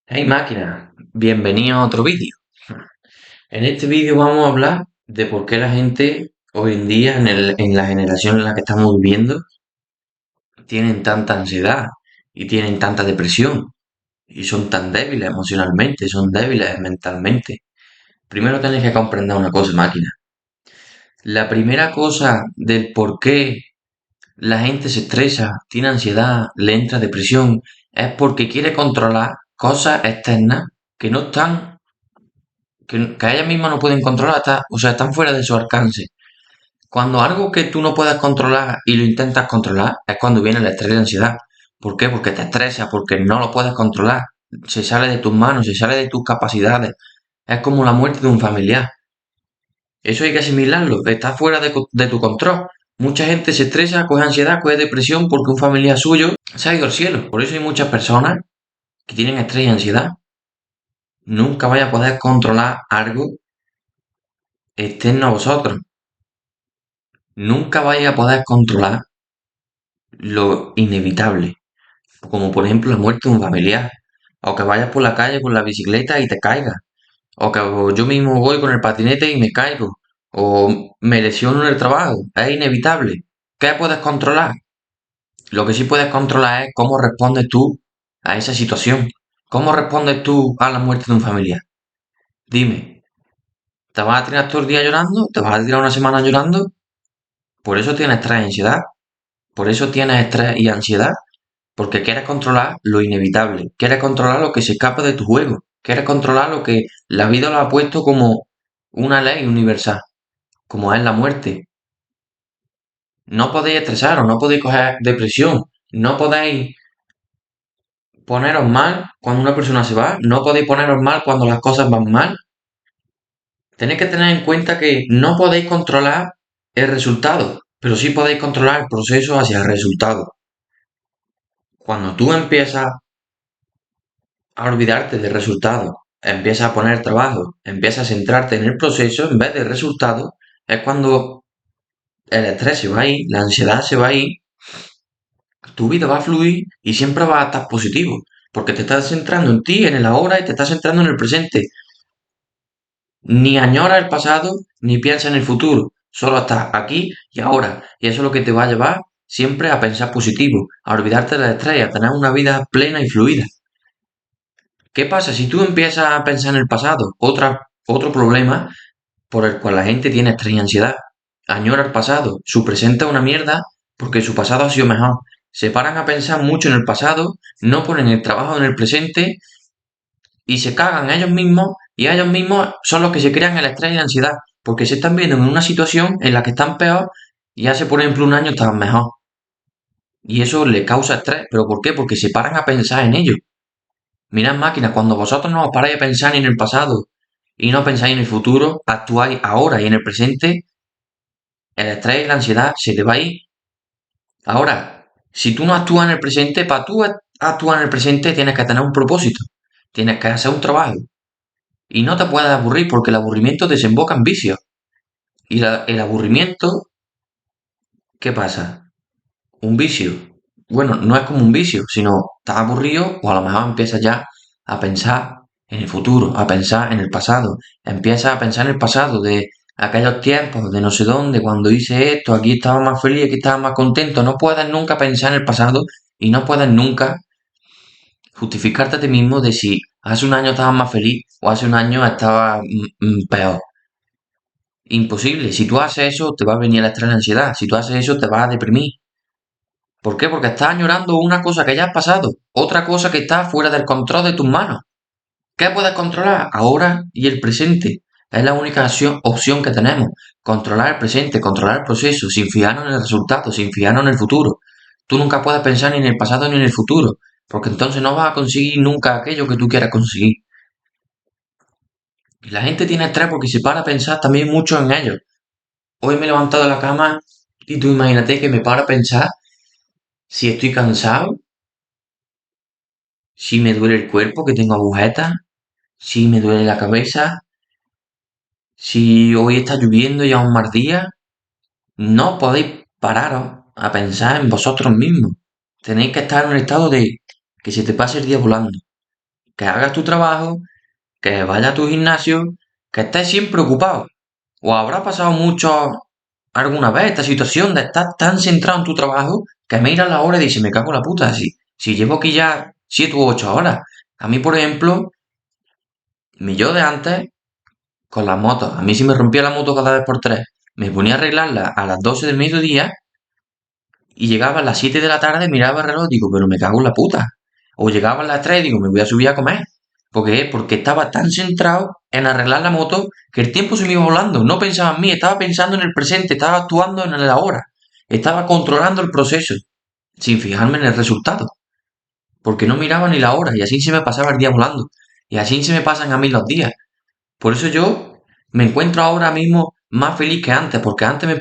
Hey máquina, bienvenido a otro vídeo. En este vídeo vamos a hablar de por qué la gente hoy en día, en la generación en la que estamos viviendo, tienen tanta ansiedad y tienen tanta depresión y son tan débiles emocionalmente, son débiles mentalmente. Primero tenéis que comprender una cosa, máquina. La primera cosa del por qué la gente se estresa, tiene ansiedad, le entra depresión, es porque quiere controlar cosas externas que no están que ellas mismas no pueden controlar, o sea, están fuera de su alcance. Cuando algo que tú no puedes controlar y lo intentas controlar, es cuando viene el estrés y la ansiedad. ¿Por qué? Porque te estresa, porque no lo puedes controlar. Se sale de tus manos, se sale de tus capacidades. Es como la muerte de un familiar. Eso hay que asimilarlo, está fuera de tu control. Mucha gente se estresa, coge ansiedad, coge depresión porque un familiar suyo se ha ido al cielo. Por eso hay muchas personas que tienen estrés y ansiedad. Nunca vaya a poder controlar algo externo a vosotros. Nunca vais a poder controlar lo inevitable, como por ejemplo la muerte de un familiar, o que vayas por la calle con la bicicleta y te caigas, o que yo mismo voy con el patinete y me caigo, o me lesiono en el trabajo, es inevitable. ¿Qué puedes controlar? Lo que sí puedes controlar es cómo respondes tú a esa situación, cómo respondes tú a la muerte de un familiar. Dime, ¿te vas a tirar todo el día llorando? ¿Te vas a tirar una semana llorando? Por eso tienes estrés y ansiedad. Por eso tienes estrés y ansiedad. Porque quieres controlar lo inevitable, quieres controlar lo que se escapa de tu juego, quieres controlar lo que la vida lo ha puesto como una ley universal, como es la muerte. No podéis estresaros, no podéis coger depresión, no podéis poneros mal cuando una persona se va, no podéis poneros mal cuando las cosas van mal. Tenéis que tener en cuenta que no podéis controlar el resultado, pero sí podéis controlar el proceso hacia el resultado. Cuando tú empiezas a olvidarte del resultado, empiezas a poner trabajo, empiezas a centrarte en el proceso en vez del resultado, es cuando el estrés se va a ir, la ansiedad se va a ir, tu vida va a fluir y siempre va a estar positivo, porque te estás centrando en ti, en el ahora y te estás centrando en el presente. Ni añora el pasado ni piensa en el futuro, solo estás aquí y ahora, y eso es lo que te va a llevar siempre a pensar positivo, a olvidarte del estrés, a tener una vida plena y fluida. ¿Qué pasa si tú empiezas a pensar en el pasado? Otro problema por el cual la gente tiene estrés y ansiedad. Añora el pasado, su presente es una mierda porque su pasado ha sido mejor. Se paran a pensar mucho en el pasado, no ponen el trabajo en el presente y se cagan a ellos mismos y a ellos mismos son los que se crean el estrés y la ansiedad porque se están viendo en una situación en la que están peor y hace por ejemplo un año estaban mejor. Y eso le causa estrés. ¿Pero por qué? Porque se paran a pensar en ello. Mirad máquinas, cuando vosotros no os paráis a pensar ni en el pasado y no pensáis en el futuro, actuáis ahora y en el presente, el estrés y la ansiedad se te va a ir. Ahora, si tú no actúas en el presente, para tú actuar en el presente tienes que tener un propósito, tienes que hacer un trabajo y no te puedes aburrir porque el aburrimiento desemboca en vicio. Y el aburrimiento, ¿qué pasa? Un vicio. Bueno, no es como un vicio, sino estás aburrido o a lo mejor empiezas ya a pensar en el futuro, a pensar en el pasado. Empiezas a pensar en el pasado de aquellos tiempos, de no sé dónde, cuando hice esto, aquí estaba más feliz, aquí estaba más contento. No puedes nunca pensar en el pasado y no puedes nunca justificarte a ti mismo de si hace un año estabas más feliz o hace un año estabas peor. Imposible. Si tú haces eso, te va a venir el estrés y la ansiedad. Si tú haces eso, te vas a deprimir. ¿Por qué? Porque estás añorando una cosa que ya has pasado, otra cosa que está fuera del control de tus manos. ¿Qué puedes controlar? Ahora y el presente. Es la única opción que tenemos. Controlar el presente, controlar el proceso, sin fijarnos en el resultado, sin fijarnos en el futuro. Tú nunca puedes pensar ni en el pasado ni en el futuro, porque entonces no vas a conseguir nunca aquello que tú quieras conseguir. Y la gente tiene estrés porque se para a pensar también mucho en ello. Hoy me he levantado de la cama y tú imagínate que me para a pensar si estoy cansado, si me duele el cuerpo, que tengo agujetas, si me duele la cabeza, si hoy está lloviendo y es un mal día. No podéis pararos a pensar en vosotros mismos. Tenéis que estar en un estado de que se te pase el día volando. que hagas tu trabajo, que vayas a tu gimnasio, que estés siempre ocupado. O habrá pasado mucho alguna vez esta situación de estar tan centrado en tu trabajo que miras la hora y dices, me cago en la puta, si llevo aquí ya 7 u 8 horas. A mí, por ejemplo, mi yo de antes, con las motos, a mí si me rompía la moto cada vez por tres, me ponía a arreglarla a las 12 del mediodía y llegaba a las 7 de la tarde, miraba el reloj y digo, pero me cago en la puta. O llegaba a las 3 y digo, me voy a subir a comer. ¿Por qué? Porque estaba tan centrado en arreglar la moto que el tiempo se me iba volando. No pensaba en mí, estaba pensando en el presente, estaba actuando en el ahora. Estaba controlando el proceso, sin fijarme en el resultado. Porque no miraba ni la hora y así se me pasaba el día volando. Y así se me pasan a mí los días. Por eso yo me encuentro ahora mismo más feliz que antes, porque antes me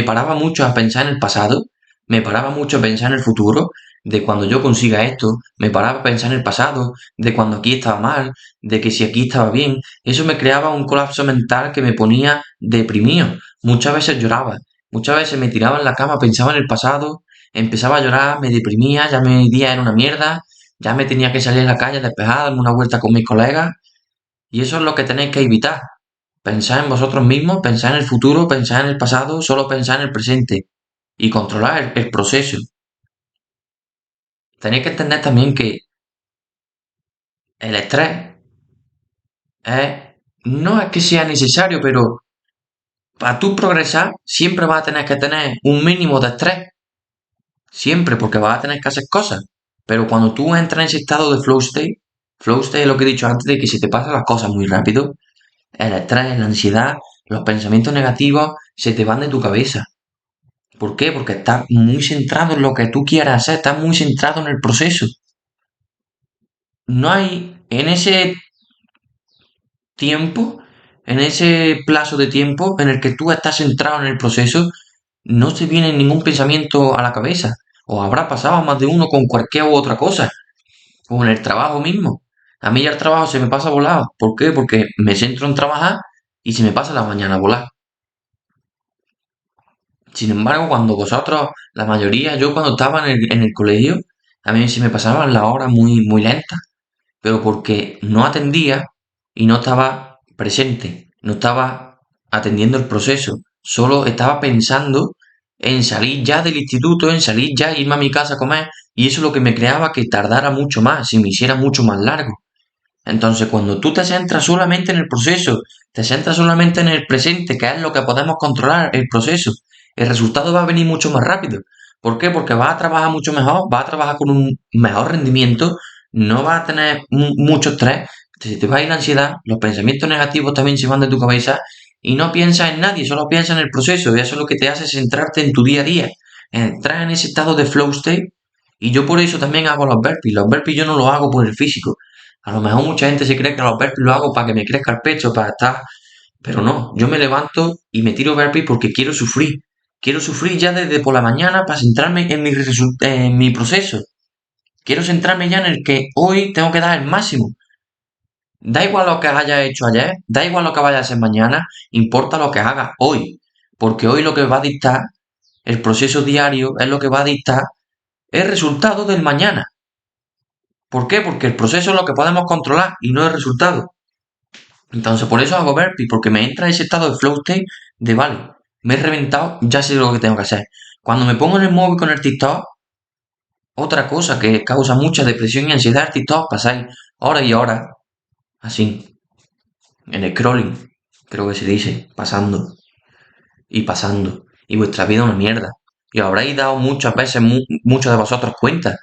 paraba mucho a pensar en el pasado, me paraba mucho a pensar en el futuro, de cuando yo consiga esto, me paraba a pensar en el pasado, de cuando aquí estaba mal, de que si aquí estaba bien. Eso me creaba un colapso mental que me ponía deprimido. Muchas veces lloraba, muchas veces me tiraba en la cama, pensaba en el pasado, empezaba a llorar, me deprimía, ya mi día era una mierda, ya me tenía que salir a la calle despejada, darme una vuelta con mis colegas y eso es lo que tenéis que evitar. Pensar en vosotros mismos, pensar en el futuro, pensar en el pasado, solo pensar en el presente y controlar el proceso. Tenéis que entender también que el estrés no es que sea necesario, pero para tú progresar siempre vas a tener que tener un mínimo de estrés. Siempre, porque vas a tener que hacer cosas. Pero cuando tú entras en ese estado de flow state es lo que he dicho antes de que se te pasan las cosas muy rápido, el estrés, la ansiedad, los pensamientos negativos se te van de tu cabeza. ¿Por qué? Porque estás muy centrado en lo que tú quieras hacer, estás muy centrado en el proceso. No hay, en ese tiempo, en ese plazo de tiempo en el que tú estás centrado en el proceso, no te viene ningún pensamiento a la cabeza. O habrá pasado más de uno con cualquier u otra cosa. O en el trabajo mismo. A mí ya el trabajo se me pasa volado. ¿Por qué? Porque me centro en trabajar y se me pasa la mañana a volar. Sin embargo, cuando vosotros, la mayoría, yo cuando estaba en el colegio, a mí se me pasaban las horas muy, muy lentas, pero porque no atendía y no estaba presente, no estaba atendiendo el proceso, solo estaba pensando en salir ya del instituto, en salir ya, irme a mi casa a comer, y eso es lo que me creaba que tardara mucho más, y me hiciera mucho más largo. Entonces, cuando tú te centras solamente en el proceso, te centras solamente en el presente, que es lo que podemos controlar, el proceso, el resultado va a venir mucho más rápido. ¿Por qué? Porque vas a trabajar mucho mejor, vas a trabajar con un mejor rendimiento, no vas a tener mucho estrés, se te va a ir la ansiedad, los pensamientos negativos también se van de tu cabeza y no piensas en nadie, solo piensas en el proceso y eso es lo que te hace centrarte en tu día a día, entrar en ese estado de flow state y yo por eso también hago los burpees yo no los hago por el físico, a lo mejor mucha gente se cree que los burpees lo hago para que me crezca el pecho, para estar. Pero no, yo me levanto y me tiro burpees porque quiero sufrir. Quiero sufrir ya desde por la mañana para centrarme en mi proceso. Quiero centrarme ya en el que hoy tengo que dar el máximo. Da igual lo que haya hecho ayer, da igual lo que vaya a hacer mañana, importa lo que haga hoy. Porque hoy lo que va a dictar, el proceso diario es lo que va a dictar el resultado del mañana. ¿Por qué? Porque el proceso es lo que podemos controlar y no el resultado. Entonces, por eso hago burpee, porque me entra ese estado de flow state de, vale, me he reventado, ya sé lo que tengo que hacer. Cuando me pongo en el móvil con el TikTok, otra cosa que causa mucha depresión y ansiedad, el TikTok, pasáis horas y horas, así, en el scrolling, creo que se dice, pasando y pasando. Y vuestra vida es una mierda. Y os habréis dado muchas veces, muchos de vosotros cuenta.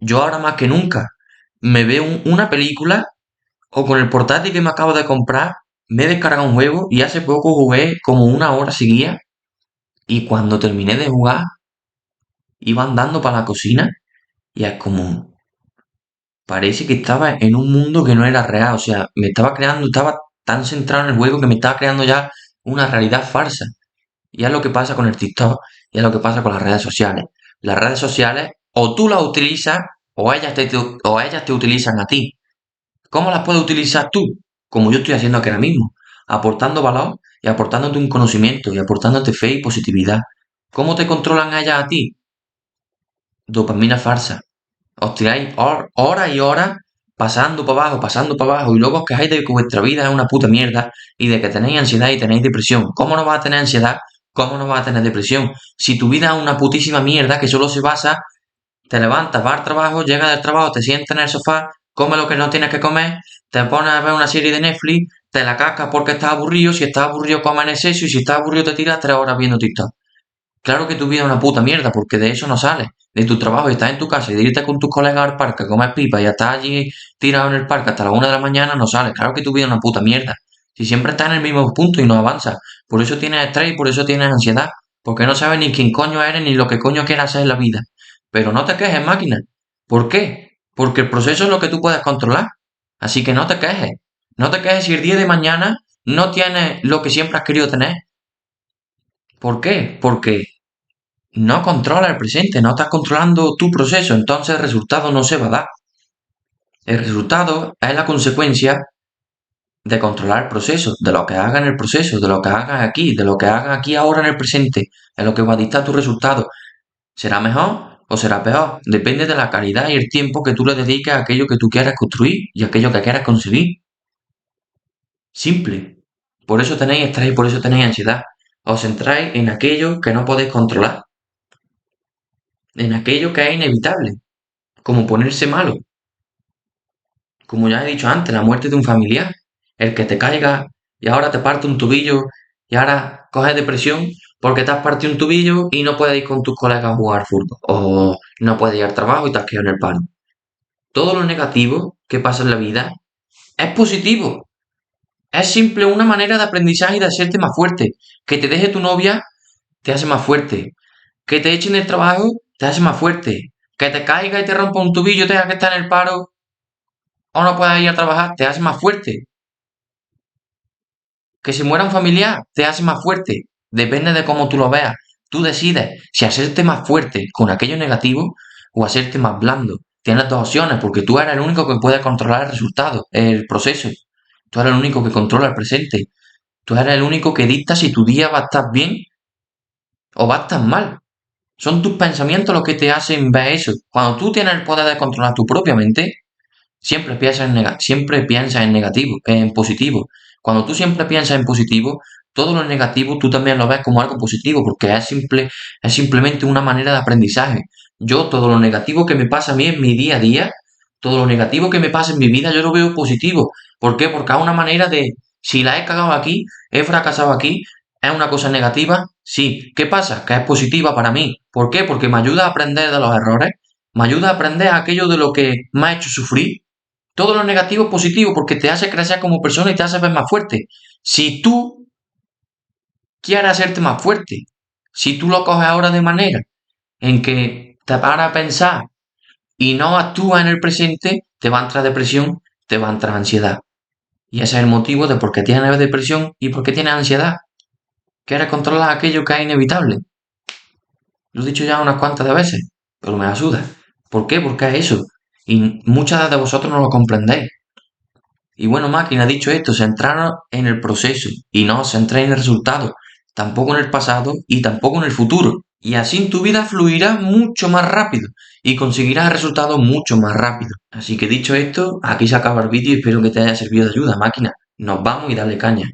Yo ahora más que nunca me veo una película o con el portátil que me acabo de comprar, me he descargado un juego y hace poco jugué como una hora seguida y cuando terminé de jugar iba andando para la cocina y es como, parece que estaba en un mundo que no era real, o sea, me estaba creando, estaba tan centrado en el juego que me estaba creando ya una realidad falsa. Y es lo que pasa con el TikTok y es lo que pasa con las redes sociales. Las redes sociales o tú las utilizas o ellas te utilizan a ti. ¿Cómo las puedes utilizar tú? Como yo estoy haciendo aquí ahora mismo, aportando valor y aportándote un conocimiento y aportándote fe y positividad. ¿Cómo te controlan ellas a ti? Dopamina falsa. Os tiráis horas y horas pasando para abajo, y luego os quejáis de que vuestra vida es una puta mierda y de que tenéis ansiedad y tenéis depresión. ¿Cómo no vas a tener ansiedad? ¿Cómo no vas a tener depresión? Si tu vida es una putísima mierda que solo se basa, te levantas, vas al trabajo, llegas del trabajo, te sientas en el sofá, comes lo que no tienes que comer, te pones a ver una serie de Netflix, te la cascas porque estás aburrido, si estás aburrido comes en exceso y si estás aburrido te tiras 3 horas viendo TikTok. Claro que tu vida es una puta mierda, porque de eso no sales. De tu trabajo y estás en tu casa y de irte con tus colegas al parque a comer pipa y estás allí tirado en el parque hasta las 1 de la mañana, no sales. Claro que tu vida es una puta mierda. Si siempre estás en el mismo punto y no avanzas. Por eso tienes estrés y por eso tienes ansiedad. Porque no sabes ni quién coño eres ni lo que coño quieres hacer en la vida. Pero no te quejes, máquina. ¿Por qué? Porque el proceso es lo que tú puedes controlar. Así que no te quejes. No te quejes si el día de mañana no tienes lo que siempre has querido tener. ¿Por qué? Porque no controla el presente, no estás controlando tu proceso, entonces el resultado no se va a dar. El resultado es la consecuencia de controlar el proceso, de lo que hagas en el proceso, de lo que hagas aquí, de lo que hagas aquí ahora en el presente, es lo que va a dictar tu resultado. ¿Será mejor o será peor? Depende de la calidad y el tiempo que tú le dediques a aquello que tú quieras construir y a aquello que quieras conseguir. Simple. Por eso tenéis estrés y por eso tenéis ansiedad. Os centráis en aquello que no podéis controlar, en aquello que es inevitable, como ponerse malo. Como ya he dicho antes, la muerte de un familiar, el que te caiga y ahora te parte un tobillo y ahora coges depresión porque te has partido un tobillo y no puedes ir con tus colegas a jugar fútbol o no puedes ir al trabajo y te has quedado en el paro. Todo lo negativo que pasa en la vida es positivo. Es simple una manera de aprendizaje y de hacerte más fuerte. Que te deje tu novia te hace más fuerte. Que te echen del trabajo te hace más fuerte. Que te caiga y te rompa un tobillo y tengas que estar en el paro o no puedas ir a trabajar te hace más fuerte. Que se muera un familiar te hace más fuerte. Depende de cómo tú lo veas. Tú decides si hacerte más fuerte con aquello negativo o hacerte más blando. Tienes dos opciones porque tú eres el único que puede controlar el resultado, el proceso. Tú eres el único que controla el presente. Tú eres el único que dicta si tu día va a estar bien o va a estar mal. Son tus pensamientos los que te hacen ver eso. Cuando tú tienes el poder de controlar tu propia mente, siempre piensas en negativo, en positivo. Cuando tú siempre piensas en positivo, todo lo negativo tú también lo ves como algo positivo, porque es simplemente una manera de aprendizaje. Yo todo lo negativo que me pasa a mí en mi día a día, todo lo negativo que me pasa en mi vida, yo lo veo positivo. ¿Por qué? Porque es una manera de, si la he cagado aquí, he fracasado aquí, es una cosa negativa, sí. ¿Qué pasa? Que es positiva para mí. ¿Por qué? Porque me ayuda a aprender de los errores, me ayuda a aprender aquello de lo que me ha hecho sufrir. Todo lo negativo es positivo porque te hace crecer como persona y te hace ver más fuerte. Si tú quieres hacerte más fuerte, si tú lo coges ahora de manera en que te paras a pensar y no actúas en el presente, te va a entrar depresión, te va a entrar ansiedad. Y ese es el motivo de por qué tienes depresión y por qué tienes ansiedad. Quieres controlar aquello que es inevitable. Lo he dicho ya unas cuantas de veces, pero me ayuda. ¿Por qué? Porque es eso. Y muchas de vosotros no lo comprendéis. Y bueno, máquina, dicho esto, centraros en el proceso y no os centréis en el resultado, tampoco en el pasado y tampoco en el futuro. Y así tu vida fluirá mucho más rápido y conseguirás el resultado mucho más rápido. Así que dicho esto, aquí se acaba el vídeo y espero que te haya servido de ayuda, máquina. Nos vamos y dale caña.